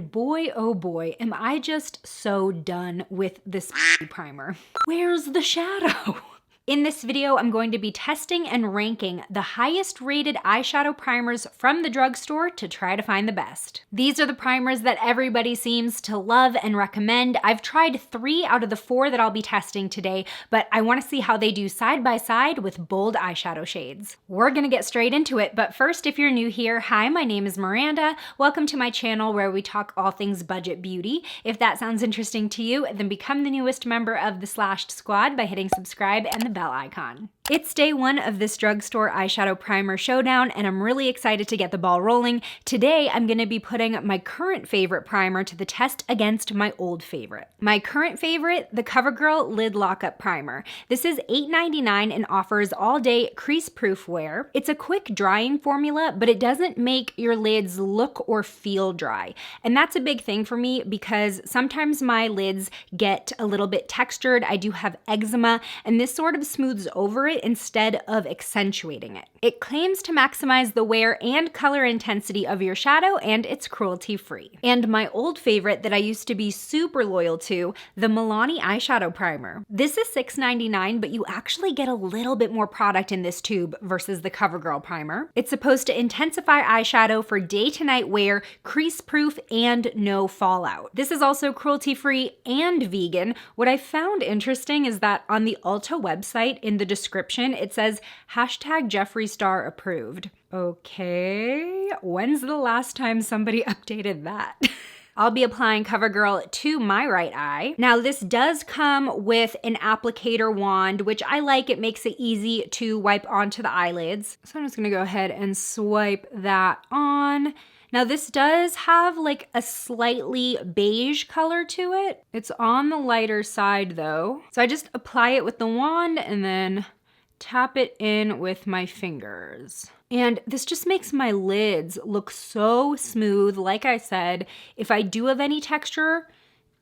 Boy, oh boy, am I just so done with this primer. Where's the shadow? In this video, I'm going to be testing and ranking the highest rated eyeshadow primers from the drugstore to try to find the best. These are the primers that everybody seems to love and recommend. I've tried 3 out of the 4 that I'll be testing today, but I want to see how they do side by side with bold eyeshadow shades. We're gonna get straight into it, but first, if you're new here, hi, my name is Miranda. Welcome to my channel where we talk all things budget beauty. If that sounds interesting to you, then become the newest member of the Slashed Squad by hitting subscribe and the bell icon. It's day 1 of this drugstore eyeshadow primer showdown, and I'm really excited to get the ball rolling. Today, I'm gonna be putting my current favorite primer to the test against my old favorite. My current favorite, the Covergirl Lid Lock Up Primer. This is $8.99 and offers all-day crease-proof wear. It's a quick drying formula, but it doesn't make your lids look or feel dry. And that's a big thing for me because sometimes my lids get a little bit textured. I do have eczema, and this sort of smooths over it instead of accentuating it. It claims to maximize the wear and color intensity of your shadow, and it's cruelty-free. And my old favorite that I used to be super loyal to, the Milani eyeshadow primer. This is $6.99, but you actually get a little bit more product in this tube versus the CoverGirl primer. It's supposed to intensify eyeshadow for day to night wear, crease-proof, and no fallout. This is also cruelty-free and vegan. What I found interesting is that on the Ulta website, in the description, it says #Jeffree Star approved. Okay, when's the last time somebody updated that? I'll be applying CoverGirl to my right eye. Now, this does come with an applicator wand, which I like. It makes it easy to wipe onto the eyelids. So I'm just gonna go ahead and swipe that on. Now, this does have like a slightly beige color to it. It's on the lighter side though. So I just apply it with the wand and then tap it in with my fingers. And this just makes my lids look so smooth. Like I said, if I do have any texture,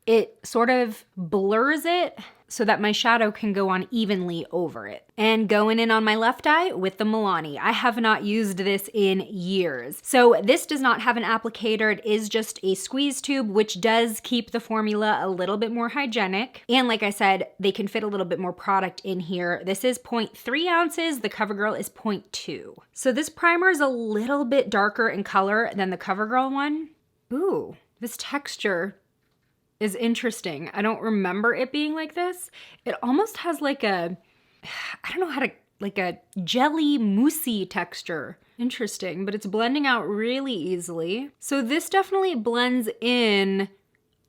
it sort of blurs it so that my shadow can go on evenly over it. And going in on my left eye with the Milani. I have not used this in years. So this does not have an applicator. It is just a squeeze tube, which does keep the formula a little bit more hygienic. And like I said, they can fit a little bit more product in here. This is 0.3 ounces. The CoverGirl is 0.2. So this primer is a little bit darker in color than the CoverGirl one. Ooh, this texture is interesting. I don't remember it being like this. It almost has like a, I don't know how to, like a jelly moussey texture. Interesting, but it's blending out really easily. So this definitely blends in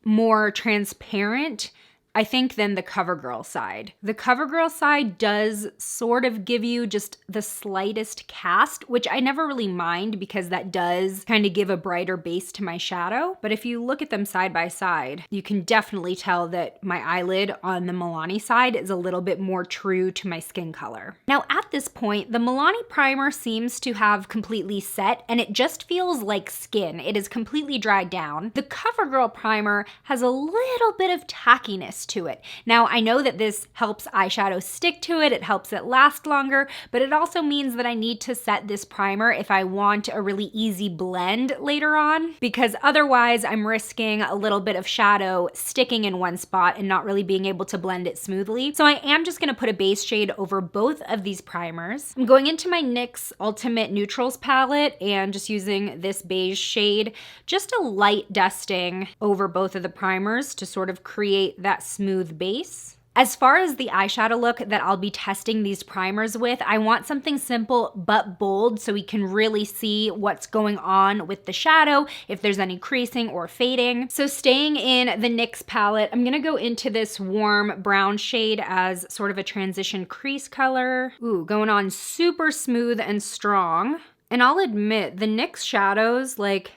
more transparent, I think, than the CoverGirl side. The CoverGirl side does sort of give you just the slightest cast, which I never really mind because that does kind of give a brighter base to my shadow. But if you look at them side by side, you can definitely tell that my eyelid on the Milani side is a little bit more true to my skin color. Now at this point, the Milani primer seems to have completely set and it just feels like skin. It is completely dried down. The CoverGirl primer has a little bit of tackiness to it. Now, I know that this helps eyeshadow stick to it, it helps it last longer, but it also means that I need to set this primer if I want a really easy blend later on, because otherwise I'm risking a little bit of shadow sticking in one spot and not really being able to blend it smoothly. So I am just gonna put a base shade over both of these primers. I'm going into my NYX Ultimate Neutrals palette and just using this beige shade, just a light dusting over both of the primers to sort of create that smooth base. As far as the eyeshadow look that I'll be testing these primers with, I want something simple but bold so we can really see what's going on with the shadow, if there's any creasing or fading. So staying in the NYX palette, I'm gonna go into this warm brown shade as sort of a transition crease color. Ooh, going on super smooth and strong. And I'll admit, the NYX shadows, like,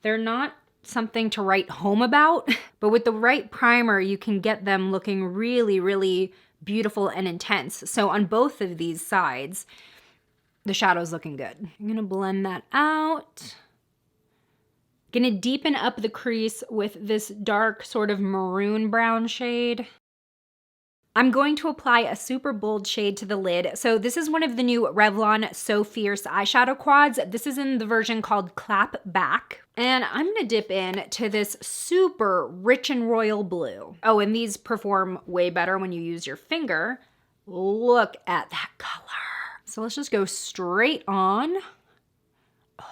they're not something to write home about, but with the right primer, you can get them looking really, really beautiful and intense. So on both of these sides, the shadow's looking good. I'm gonna blend that out. Gonna deepen up the crease with this dark sort of maroon brown shade. I'm going to apply a super bold shade to the lid. So this is one of the new Revlon So Fierce eyeshadow quads. This is in the version called Clap Back. And I'm gonna dip in to this super rich and royal blue. Oh, and these perform way better when you use your finger. Look at that color. So let's just go straight on.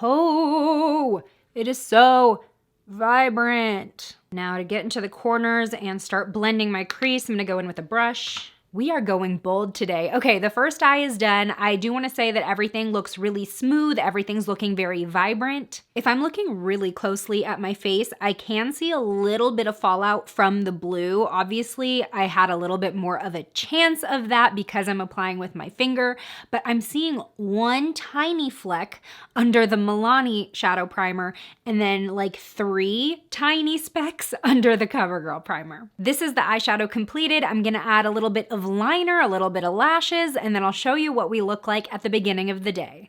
Oh, it is so vibrant. Now to get into the corners and start blending my crease, I'm gonna go in with a brush. We are going bold today. Okay, the first eye is done. I do want to say that everything looks really smooth. Everything's looking very vibrant. If I'm looking really closely at my face, I can see a little bit of fallout from the blue. Obviously, I had a little bit more of a chance of that because I'm applying with my finger, but I'm seeing one tiny fleck under the Milani shadow primer and then like 3 tiny specks under the Covergirl primer. This is the eyeshadow completed. I'm gonna add a little bit of liner, a little bit of lashes, and then I'll show you what we look like at the beginning of the day.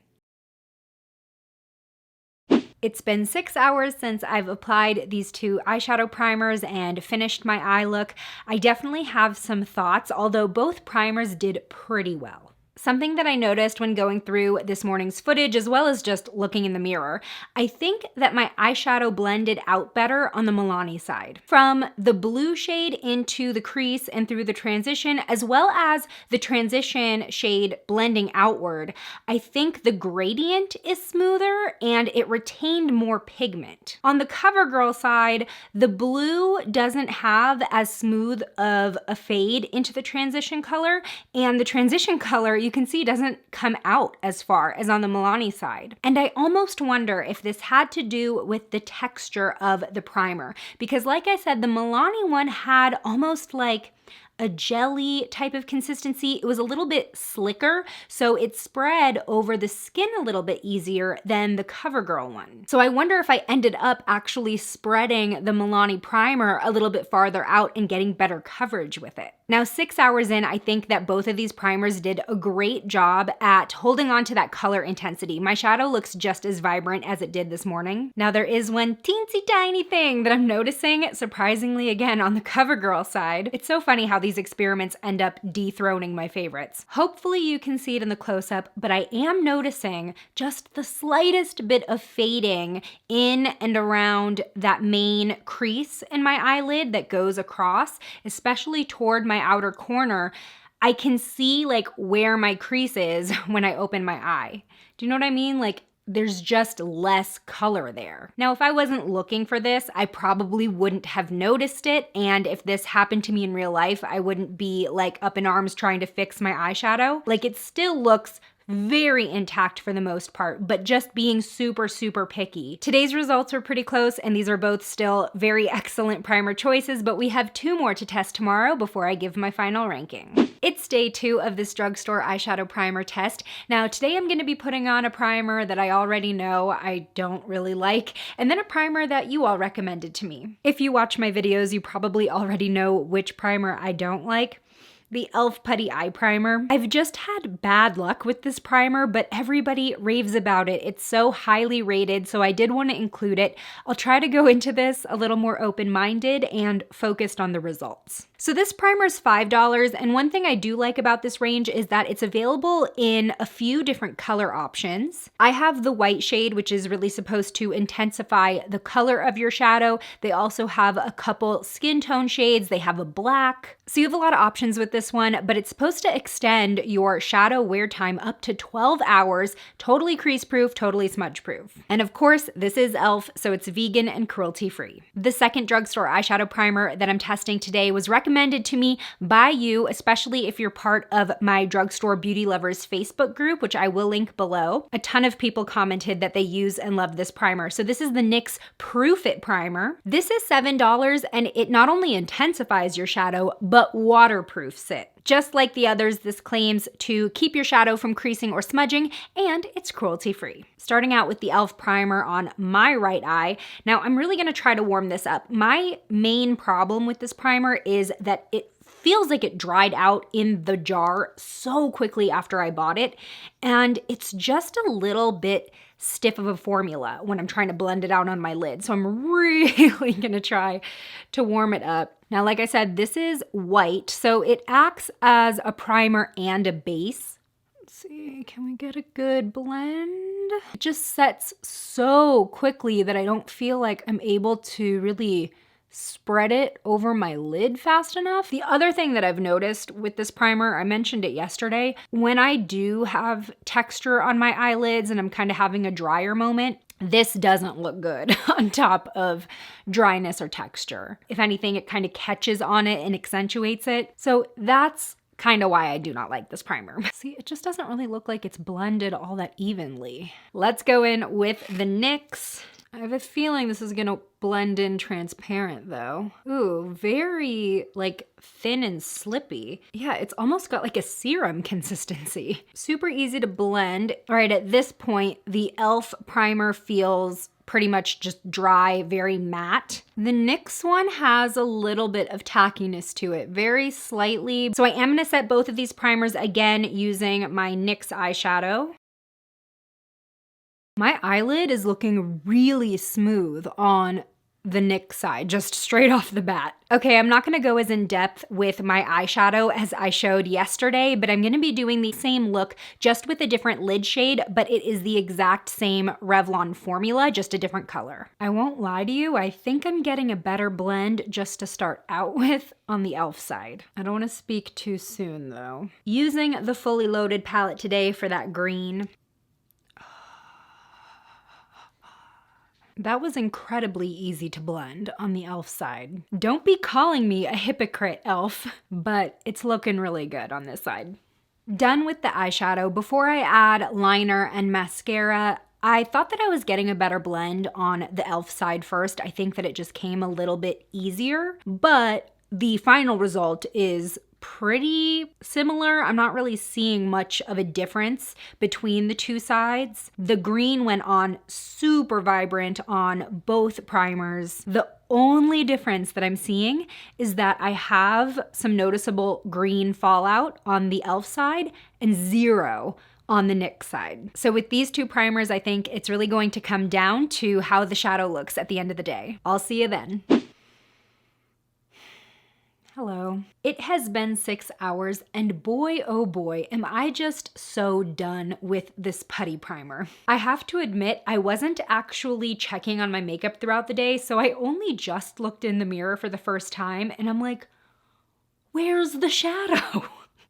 It's been 6 hours since I've applied these 2 eyeshadow primers and finished my eye look. I definitely have some thoughts, although both primers did pretty well. Something that I noticed when going through this morning's footage, as well as just looking in the mirror, I think that my eyeshadow blended out better on the Milani side. From the blue shade into the crease and through the transition, as well as the transition shade blending outward, I think the gradient is smoother and it retained more pigment. On the Covergirl side, the blue doesn't have as smooth of a fade into the transition color, and the transition color, you can see, doesn't come out as far as on the Milani side. And I almost wonder if this had to do with the texture of the primer, because like I said, the Milani one had almost like a jelly type of consistency. It was a little bit slicker, so it spread over the skin a little bit easier than the Covergirl one. So I wonder if I ended up actually spreading the Milani primer a little bit farther out and getting better coverage with it. Now, 6 hours in, I think that both of these primers did a great job at holding on to that color intensity. My shadow looks just as vibrant as it did this morning. Now, there is one teensy tiny thing that I'm noticing, surprisingly again, on the Covergirl side. It's so funny how these experiments end up dethroning my favorites. Hopefully you can see it in the close-up, but I am noticing just the slightest bit of fading in and around that main crease in my eyelid that goes across, especially toward my outer corner. I can see like where my crease is when I open my eye. Do you know what I mean? Like, there's just less color there. Now, if I wasn't looking for this, I probably wouldn't have noticed it. And if this happened to me in real life, I wouldn't be like up in arms trying to fix my eyeshadow. Like, it still looks very intact for the most part, but just being super, super picky. Today's results were pretty close, and these are both still very excellent primer choices, but we have 2 more to test tomorrow before I give my final ranking. It's day 2 of this Drugstore eyeshadow primer test. Now, today I'm gonna be putting on a primer that I already know I don't really like, and then a primer that you all recommended to me. If you watch my videos, you probably already know which primer I don't like. The e.l.f. Putty Eye Primer. I've just had bad luck with this primer, but everybody raves about it. It's so highly rated, so I did want to include it. I'll try to go into this a little more open-minded and focused on the results. So this primer is $5, and one thing I do like about this range is that it's available in a few different color options. I have the white shade, which is really supposed to intensify the color of your shadow. They also have a couple skin tone shades. They have a black. So you have a lot of options with this one, but it's supposed to extend your shadow wear time up to 12 hours, totally crease proof, totally smudge proof. And of course, this is e.l.f., so it's vegan and cruelty free. The second Drugstore eyeshadow primer that I'm testing today was recommended to me by you, especially if you're part of my Drugstore Beauty Lovers Facebook group, which I will link below. A ton of people commented that they use and love this primer. So this is the NYX Proof It Primer. This is $7, and it not only intensifies your shadow, but waterproofs it. Just like the others, this claims to keep your shadow from creasing or smudging, and it's cruelty-free. Starting out with the e.l.f. primer on my right eye. Now, I'm really gonna try to warm this up. My main problem with this primer is that it feels like it dried out in the jar so quickly after I bought it, and it's just a little bit stiff of a formula when I'm trying to blend it out on my lid. So I'm really gonna try to warm it up. Now, like I said, this is white, so it acts as a primer and a base. Let's see, can we get a good blend? It just sets so quickly that I don't feel like I'm able to really spread it over my lid fast enough. The other thing that I've noticed with this primer, I mentioned it yesterday, when I do have texture on my eyelids and I'm kind of having a drier moment, this doesn't look good on top of dryness or texture. If anything, it kind of catches on it and accentuates it. So that's kind of why I do not like this primer. See, it just doesn't really look like it's blended all that evenly. Let's go in with the NYX. I have a feeling this is gonna blend in transparent though. Ooh, very like thin and slippy. Yeah, it's almost got like a serum consistency. Super easy to blend. All right, at this point, the e.l.f. primer feels pretty much just dry, very matte. The NYX one has a little bit of tackiness to it, very slightly. So I am gonna set both of these primers again using my NYX eyeshadow. My eyelid is looking really smooth on the NYX side, just straight off the bat. Okay, I'm not gonna go as in depth with my eyeshadow as I showed yesterday, but I'm gonna be doing the same look just with a different lid shade, but it is the exact same Revlon formula, just a different color. I won't lie to you, I think I'm getting a better blend just to start out with on the e.l.f. side. I don't wanna speak too soon though. Using the Fully Loaded palette today for that green. That was incredibly easy to blend on the e.l.f. side. Don't be calling me a hypocrite, e.l.f., but it's looking really good on this side. Done with the eyeshadow. Before I add liner and mascara, I thought that I was getting a better blend on the e.l.f. side first. I think that it just came a little bit easier, but the final result is pretty similar. I'm not really seeing much of a difference between the two sides. The green went on super vibrant on both primers. The only difference that I'm seeing is that I have some noticeable green fallout on the e.l.f. side and zero on the NYX side. So with these two primers, I think it's really going to come down to how the shadow looks at the end of the day. I'll see you then. Hello. It has been 6 hours and boy, oh boy, am I just so done with this putty primer. I have to admit, I wasn't actually checking on my makeup throughout the day, so I only just looked in the mirror for the first time and I'm like, where's the shadow?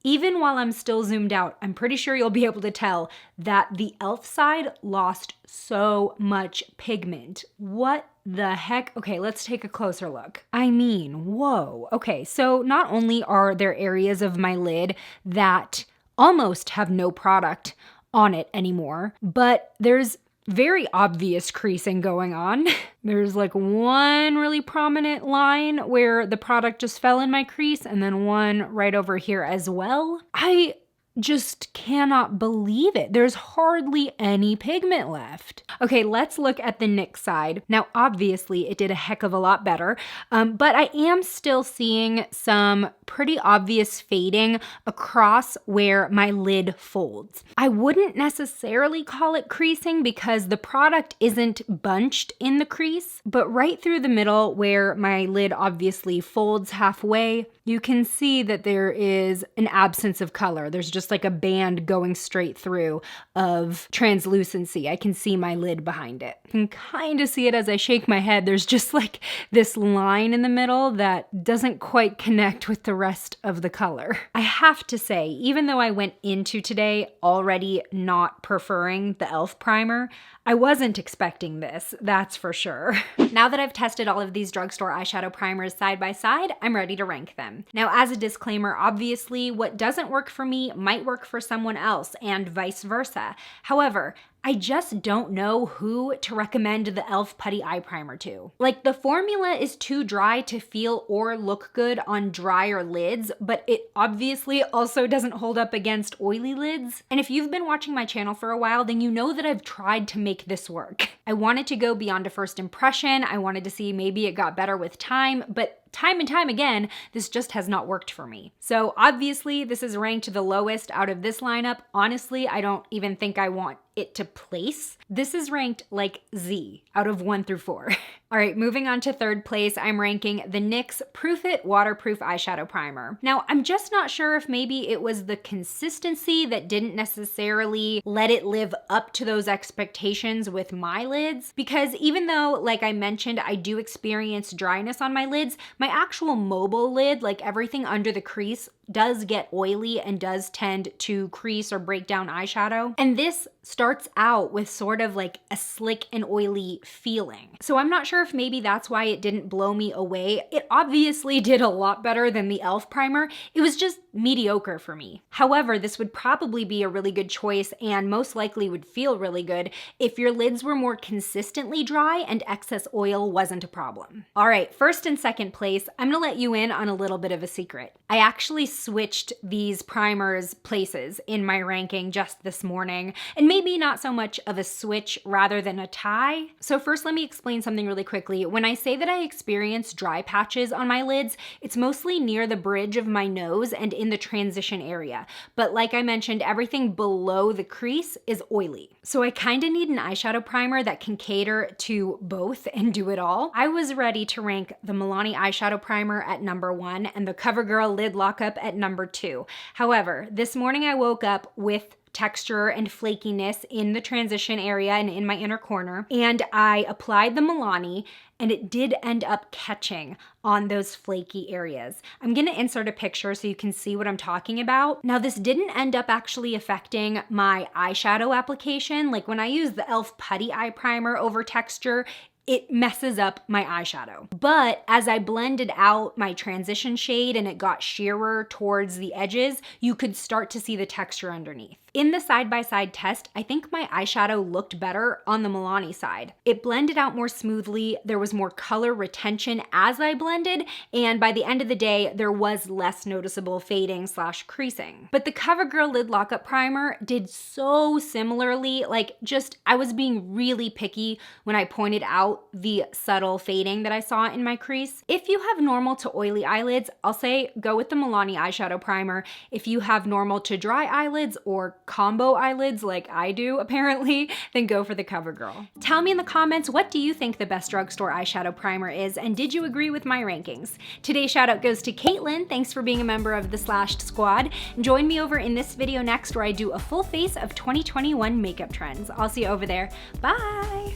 Even while I'm still zoomed out, I'm pretty sure you'll be able to tell that the e.l.f. side lost so much pigment. What the heck? Okay, let's take a closer look. I mean, whoa. Okay, so not only are there areas of my lid that almost have no product on it anymore, but there's very obvious creasing going on. There's like one really prominent line where the product just fell in my crease and then one right over here as well. I just cannot believe it. There's hardly any pigment left. Okay, let's look at the NYX side. Now, obviously, it did a heck of a lot better, but I am still seeing some pretty obvious fading across where my lid folds. I wouldn't necessarily call it creasing because the product isn't bunched in the crease, but right through the middle where my lid obviously folds halfway, you can see that there is an absence of color. There's just like a band going straight through of translucency. I can see my lid behind it. I can kind of see it as I shake my head. There's just like this line in the middle that doesn't quite connect with the rest of the color. I have to say, even though I went into today already not preferring the e.l.f. primer, I wasn't expecting this, that's for sure. Now that I've tested all of these drugstore eyeshadow primers side by side, I'm ready to rank them. Now, as a disclaimer, obviously what doesn't work for me might work for someone else and vice versa. However, I just don't know who to recommend the e.l.f. Putty Eye Primer to. Like, the formula is too dry to feel or look good on drier lids, but it obviously also doesn't hold up against oily lids. And if you've been watching my channel for a while, then you know that I've tried to make this work. I wanted to go beyond a first impression. I wanted to see maybe it got better with time, but time and time again, this just has not worked for me. So obviously this is ranked the lowest out of this lineup. Honestly, I don't even think I want it to place. This is ranked like Z out of 1 through 4. All right, moving on to third place, I'm ranking the NYX Proof It Waterproof Eyeshadow Primer. Now, I'm just not sure if maybe it was the consistency that didn't necessarily let it live up to those expectations with my lids, because even though, like I mentioned, I do experience dryness on my lids, my actual mobile lid, like everything under the crease, does get oily and does tend to crease or break down eyeshadow. And this starts out with sort of like a slick and oily feeling. So I'm not sure if maybe that's why it didn't blow me away. It obviously did a lot better than the e.l.f. primer. It was just mediocre for me. However, this would probably be a really good choice and most likely would feel really good if your lids were more consistently dry and excess oil wasn't a problem. All right, first and second place, I'm gonna let you in on a little bit of a secret. I actually switched these primers places in my ranking just this morning, and maybe not so much of a switch rather than a tie. So first, let me explain something really quickly. When I say that I experience dry patches on my lids, it's mostly near the bridge of my nose and in the transition area. But like I mentioned, everything below the crease is oily. So I kind of need an eyeshadow primer that can cater to both and do it all. I was ready to rank the Milani eyeshadow primer at number 1 and the Covergirl Lid Lock Up at number 2. However, this morning I woke up with texture and flakiness in the transition area and in my inner corner, and I applied the Milani, and it did end up catching on those flaky areas. I'm gonna insert a picture so you can see what I'm talking about. Now, this didn't end up actually affecting my eyeshadow application. Like when I use the e.l.f. Putty Eye Primer over texture, it messes up my eyeshadow. But as I blended out my transition shade and it got sheerer towards the edges, you could start to see the texture underneath. In the side-by-side test, I think my eyeshadow looked better on the Milani side. It blended out more smoothly, there was more color retention as I blended, and by the end of the day, there was less noticeable fading / creasing. But the Covergirl Lid Lock Up Primer did so similarly, like just, I was being really picky when I pointed out the subtle fading that I saw in my crease. If you have normal to oily eyelids, I'll say go with the Milani eyeshadow primer. If you have normal to dry eyelids or combo eyelids like I do apparently, then go for the Covergirl. Tell me in the comments, what do you think the best drugstore eyeshadow primer is, and did you agree with my rankings? Today's shout out goes to Caitlin. Thanks for being a member of the Slashed Squad. Join me over in this video next where I do a full face of 2021 makeup trends. I'll see you over there. Bye!